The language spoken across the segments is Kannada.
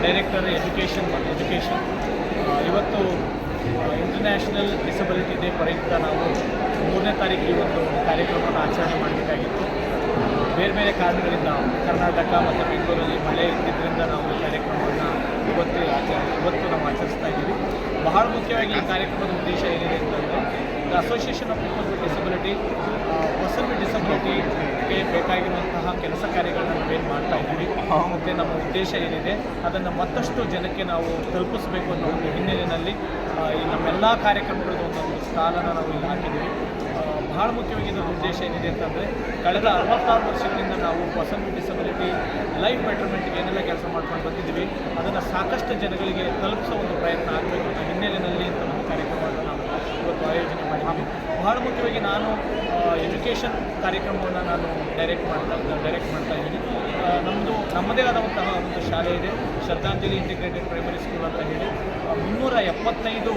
ಡೈರೆಕ್ಟರ್ ಎಜುಕೇಷನ್ ಇವತ್ತು ಇಂಟರ್ನ್ಯಾಷನಲ್ ಡಿಸಬಿಲಿಟಿ ಡೇ ಪ್ರಯುಕ್ತ ನಾವು 3ನೇ ತಾರೀಕು ಈ ಒಂದು ಕಾರ್ಯಕ್ರಮವನ್ನು ಆಚರಣೆ ಮಾಡಬೇಕಾಗಿತ್ತು. ಬೇರೆ ಬೇರೆ ಕಾರಣಗಳಿಂದ ಕರ್ನಾಟಕ ಮತ್ತು ಬೆಂಗಳೂರಲ್ಲಿ ಮಳೆ ಇದ್ದಿದ್ದರಿಂದ ನಾವು ಈ ಕಾರ್ಯಕ್ರಮವನ್ನು ಇವತ್ತು ನಾವು ಆಚರಿಸ್ತಾ ಇದ್ದೀವಿ. ಬಹಳ ಮುಖ್ಯವಾಗಿ ಈ ಕಾರ್ಯಕ್ರಮದ ಉದ್ದೇಶ ಏನಿದೆ ಅಂತಂದರೆ the association of people with disability person with ಡಿಸಬಿಲಿಟಿಗೆ ಬೇಕಾಗಿರುವಂತಹ ಕೆಲಸ ಕಾರ್ಯಗಳನ್ನ ನಾವೇನು ಮಾಡ್ತಾ ಇದ್ದೀವಿ ಮತ್ತು ನಮ್ಮ ಉದ್ದೇಶ ಏನಿದೆ ಅದನ್ನು ಮತ್ತಷ್ಟು ಜನಕ್ಕೆ ನಾವು ತಲುಪಿಸಬೇಕು ಅನ್ನೋ ಒಂದು ಹಿನ್ನೆಲೆಯಲ್ಲಿ ಈ ನಮ್ಮೆಲ್ಲ ಕಾರ್ಯಕ್ರಮಗಳದ್ದು ಒಂದೊಂದು ಸ್ಟಾಲನ್ನು ನಾವು ಇಲ್ಲಿ ಹಾಕಿದ್ದೀವಿ. ಬಹಳ ಮುಖ್ಯವಾಗಿ ಇದರ ಉದ್ದೇಶ ಏನಿದೆ ಅಂತಂದರೆ ಕಳೆದ 66 ವರ್ಷಗಳಿಂದ ನಾವು ಪರ್ಸನ್ ವಿತ್ ಡಿಸಬಿಲಿಟಿ ಲೈಫ್ ಬೆಟರ್ಮೆಂಟ್ಗೆ ಏನೆಲ್ಲ ಕೆಲಸ ಮಾಡ್ಕೊಂಡು ಬಂದಿದ್ದೀವಿ ಅದನ್ನು ಸಾಕಷ್ಟು ಜನಗಳಿಗೆ ತಲುಪಿಸೋ ಒಂದು ಪ್ರಯತ್ನ ಆಗಬೇಕು ಅನ್ನೋ ಹಿನ್ನೆಲೆಯಲ್ಲಿ ಇಂಥ ಒಂದು ಕಾರ್ಯಕ್ರಮವನ್ನು ನಾವು ಇವತ್ತು ಆಯೋಜನೆ ಮಾಡಿದ್ದೀವಿ. ಬಹಳ ಮುಖ್ಯವಾಗಿ ನಾನು ಎಜುಕೇಷನ್ ಕಾರ್ಯಕ್ರಮವನ್ನು ನಾನು ಡೈರೆಕ್ಟ್ ಮಾಡ್ತಾ ಇದ್ದೀನಿ. ನಮ್ಮದೇ ಆದಂತಹ ಒಂದು ಶಾಲೆ ಇದೆ, ಶ್ರದ್ಧಾಂಜಲಿ ಇಂಟಿಗ್ರೇಟೆಡ್ ಪ್ರೈಮರಿ ಸ್ಕೂಲ್ ಅಂತ ಹೇಳಿ 375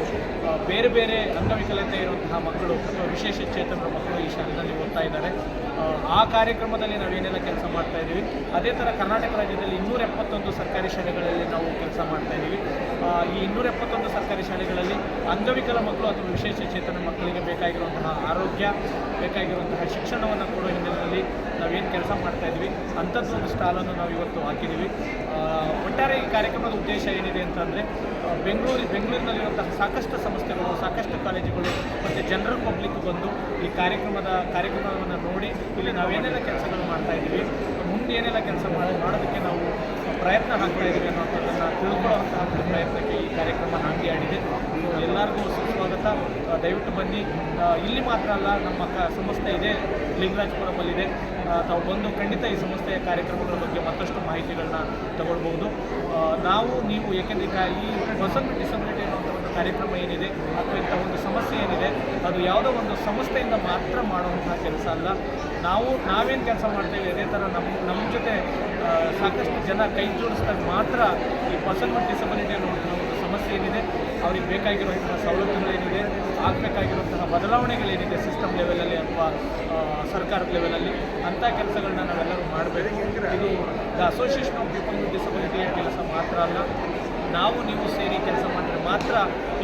ಬೇರೆ ಬೇರೆ ಅಂಗವಿಕಲತೆ ಇರುವಂತಹ ಮಕ್ಕಳು ಅಥವಾ ವಿಶೇಷ ಚೇತನರ ಮಕ್ಕಳು ಈ ಶಾಲೆಯಲ್ಲಿ ಓದ್ತಾ ಇದ್ದಾರೆ. ಆ ಕಾರ್ಯಕ್ರಮದಲ್ಲಿ ನಾವೇನೆಲ್ಲ ಕೆಲಸ ಮಾಡ್ತಾ ಇದ್ದೀವಿ ಅದೇ ಥರ ಕರ್ನಾಟಕ ರಾಜ್ಯದಲ್ಲಿ 271 ಸರ್ಕಾರಿ ಶಾಲೆಗಳಲ್ಲಿ ನಾವು ಕೆಲಸ ಮಾಡ್ತಾ ಇದ್ದೀವಿ. ಈ 271 ಸರ್ಕಾರಿ ಶಾಲೆಗಳಲ್ಲಿ ಅಂಗವಿಕಲ ಮಕ್ಕಳು ಅಥವಾ ವಿಶೇಷ ಚೇತನ ಮಕ್ಕಳಿಗೆ ಬೇಕಾಗಿರುವಂತಹ ಆರೋಗ್ಯ, ಬೇಕಾಗಿರುವಂತಹ ಶಿಕ್ಷಣವನ್ನು ಕೊಡೋ ಹಿನ್ನೆಲೆಯಲ್ಲಿ ನಾವೇನು ಕೆಲಸ ಮಾಡ್ತಾ ಇದ್ವಿ ಅಂಥದ್ದು ಒಂದು ಸ್ಟಾಲನ್ನು ನಾವು ಇವತ್ತು ಹಾಕಿದ್ದೀವಿ. ಒಟ್ಟಾರೆ ಈ ಕಾರ್ಯಕ್ರಮದ ಉದ್ದೇಶ ಏನಿದೆ ಅಂತಂದರೆ ಬೆಂಗಳೂರಿನಲ್ಲಿರುವಂತಹ ಸಾಕಷ್ಟು ಸಂಸ್ಥೆಗಳು, ಸಾಕಷ್ಟು ಕಾಲೇಜುಗಳು ಮತ್ತು ಜನರಲ್ ಪಬ್ಲಿಕ್ ಬಂದು ಈ ಕಾರ್ಯಕ್ರಮವನ್ನು ನೋಡಿ ಇಲ್ಲಿ ನಾವೇನೆಲ್ಲ ಕೆಲಸಗಳು ಮಾಡ್ತಾ ಇದ್ದೀವಿ, ಮುಂದೆ ಏನೆಲ್ಲ ಕೆಲಸ ಮಾಡೋದಕ್ಕೆ ನಾವು ಪ್ರಯತ್ನ ಹಾಕ್ತಾ ಇದ್ದೀವಿ ಅನ್ನೋಂಥದ್ದನ್ನು ತಿಳ್ಕೊಳ್ಳುವಂತಹ ಒಂದು ಪ್ರಯತ್ನಕ್ಕೆ ಈ ಕಾರ್ಯಕ್ರಮ ನಾಂದಿ ಆಡಿದೆ. ಎಲ್ಲರಿಗೂ ಸುಸ್ವಾಗತ. ದಯವಿಟ್ಟು ಬನ್ನಿ. ಇಲ್ಲಿ ಮಾತ್ರ ಅಲ್ಲ, ನಮ್ಮ ಸಂಸ್ಥೆ ಇದೆ ಲಿಂಗರಾಜಪುರಮಲ್ಲಿದೆ. ತಾವು ಬಂದು ಖಂಡಿತ ಈ ಸಂಸ್ಥೆಯ ಕಾರ್ಯಕ್ರಮಗಳ ಬಗ್ಗೆ ಮತ್ತಷ್ಟು ಮಾಹಿತಿಗಳನ್ನ ತಗೊಳ್ಬೋದು. ನೀವು ಏಕೆಂದರೆ ಈ ಪರ್ಸನ್ ವಿತ್ ಡಿಸಬಿಲಿಟಿ ಅನ್ನುವಂಥ ಒಂದು ಕಾರ್ಯಕ್ರಮ ಏನಿದೆ ಅಥವಾ ಇಂಥ ಒಂದು ಸಮಸ್ಯೆ ಏನಿದೆ ಅದು ಯಾವುದೋ ಒಂದು ಸಂಸ್ಥೆಯಿಂದ ಮಾತ್ರ ಮಾಡುವಂತಹ ಕೆಲಸ ಅಲ್ಲ. ನಾವೇನು ಕೆಲಸ ಮಾಡ್ತೇವೆ ಅದೇ ಥರ ನಮ್ಮ ಜೊತೆ ಸಾಕಷ್ಟು ಜನ ಕೈ ಜೋಡಿಸಿದಾಗ ಮಾತ್ರ ಈ ಪರ್ಸನ್ ವಿತ್ ಡಿಸಬಿಲಿಟಿ ಅನ್ನುವಂಥ ಒಂದು ಸಮಸ್ಯೆ ಏನಿದೆ ಅವ್ರಿಗೆ ಬೇಕಾಗಿರುವಂತಹ ಸವಲತ್ತುಗಳೇನಿದೆ, ಆಗಬೇಕಾಗಿರುವಂತಹ ಬದಲಾವಣೆಗಳೇನಿದೆ ಸಿಸ್ಟಮ್ ಲೆವೆಲಲ್ಲಿ ಅಥವಾ ಸರ್ಕಾರದ ಲೆವೆಲಲ್ಲಿ ಅಂಥ ಕೆಲಸಗಳನ್ನ ನಾವೆಲ್ಲರೂ ಮಾಡಬೇಕು. ಇದು the association of people with ಡಿಸಬಿಲಿಟಿಯ ಕೆಲಸ ಮಾತ್ರ ಅಲ್ಲ, ನೀವು ಸೇರಿ ಕೆಲಸ ಮಾಡಿದ್ರೆ ಮಾತ್ರ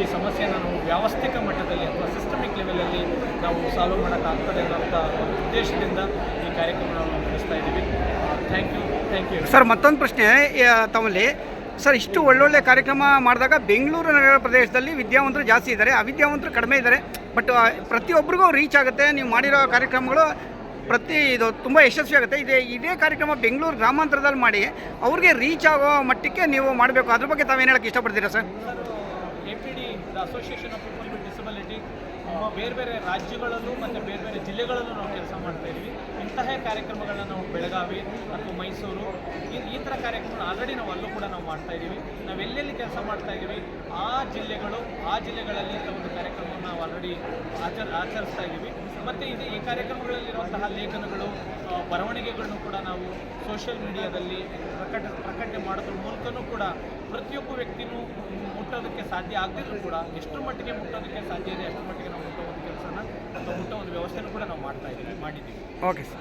ಈ ಸಮಸ್ಯೆಯನ್ನು ನಾವು ವ್ಯವಸ್ಥಿತ ಮಟ್ಟದಲ್ಲಿ ಅಥವಾ ಸಿಸ್ಟಮಿಕ್ ಲೆವೆಲಲ್ಲಿ ನಾವು ಸಾಲ್ವ್ ಮಾಡೋಕ್ಕಾಗ್ತದೆ ಅನ್ನೋಂಥ ಒಂದು ಉದ್ದೇಶದಿಂದ ಈ ಕಾರ್ಯಕ್ರಮ ನಾವು ನಡೆಸ್ತಾ ಇದ್ದೀವಿ. Thank you sir. ಮತ್ತೊಂದು ಪ್ರಶ್ನೆ ತಮ್ಮಲ್ಲಿ ಸರ್, ಇಷ್ಟು ಒಳ್ಳೊಳ್ಳೆ ಕಾರ್ಯಕ್ರಮ ಮಾಡಿದಾಗ ಬೆಂಗಳೂರು ನಗರ ಪ್ರದೇಶದಲ್ಲಿ ವಿದ್ಯಾವಂತರು ಜಾಸ್ತಿ ಇದ್ದಾರೆ, ಅವಿದ್ಯಾವಂತರು ಕಡಿಮೆ ಇದ್ದಾರೆ. ಬಟ್ ಪ್ರತಿಯೊಬ್ಬರಿಗೂ ರೀಚ್ ಆಗುತ್ತೆ. ನೀವು ಮಾಡಿರೋ ಕಾರ್ಯಕ್ರಮಗಳು ಇದು ತುಂಬ ಯಶಸ್ವಿ ಆಗುತ್ತೆ. ಇದೇ ಕಾರ್ಯಕ್ರಮ ಬೆಂಗಳೂರು ಗ್ರಾಮಾಂತರದಲ್ಲಿ ಮಾಡಿ ಅವ್ರಿಗೆ ರೀಚ್ ಆಗೋ ಮಟ್ಟಕ್ಕೆ ನೀವು ಮಾಡಬೇಕು. ಅದ್ರ ಬಗ್ಗೆ ತಾವೇನು ಹೇಳೋಕ್ಕೆ ಇಷ್ಟಪಡ್ತೀರಾ sir? APD the association of people with disability ಬೇರೆ ಬೇರೆ ರಾಜ್ಯಗಳಲ್ಲೂ ಮತ್ತು ಬೇರೆ ಬೇರೆ ಜಿಲ್ಲೆಗಳಲ್ಲೂ ನಾವು ಕೆಲಸ ಮಾಡ್ತಾ ಇದ್ದೀವಿ. ಇಂತಹ ಕಾರ್ಯಕ್ರಮಗಳನ್ನ ನಾವು ಬೆಳಗಾವಿ ಅಥವಾ ಮೈಸೂರು ಈ ಥರ ಕಾರ್ಯಕ್ರಮ ಆಲ್ರೆಡಿ ನಾವು ಅಲ್ಲೂ ಕೂಡ ನಾವು ಮಾಡ್ತಾ ಇದ್ದೀವಿ. ನಾವೆಲ್ಲೆಲ್ಲಿ ಕೆಲಸ ಮಾಡ್ತಾ ಇದ್ದೀವಿ ಆ ಜಿಲ್ಲೆಗಳಲ್ಲಿ ಇಂಥ ಒಂದು ಕಾರ್ಯಕ್ರಮವನ್ನು ನಾವು ಆಲ್ರೆಡಿ ಆಚರಿಸ್ತಾ ಇದ್ದೀವಿ. ಮತ್ತು ಈ ಕಾರ್ಯಕ್ರಮಗಳಲ್ಲಿರುವಂತಹ ಲೇಖನಗಳು, ಬರವಣಿಗೆಗಳನ್ನು ಕೂಡ ನಾವು ಸೋಷಿಯಲ್ ಮೀಡಿಯಾದಲ್ಲಿ ಪ್ರಕಟಣೆ ಮಾಡೋದ್ರ ಮೂಲಕನೂ ಕೂಡ ಪ್ರತಿಯೊಬ್ಬ ವ್ಯಕ್ತಿನೂ ಮುಟ್ಟೋದಕ್ಕೆ ಸಾಧ್ಯ ಆಗದಿದ್ರೂ ಕೂಡ ಎಷ್ಟು ಮಟ್ಟಿಗೆ ಮುಟ್ಟೋದಕ್ಕೆ ಸಾಧ್ಯ ಇದೆ ಅಷ್ಟು ಮಟ್ಟಿಗೆ ನಾವು ಮುಟ್ಟೋ ಒಂದು ಕೆಲಸನ ಅಥವಾ ಮುಟ್ಟೋ ಒಂದು ವ್ಯವಸ್ಥೆನೂ ಕೂಡ ನಾವು ಮಾಡಿದ್ದೀವಿ. Okay sir.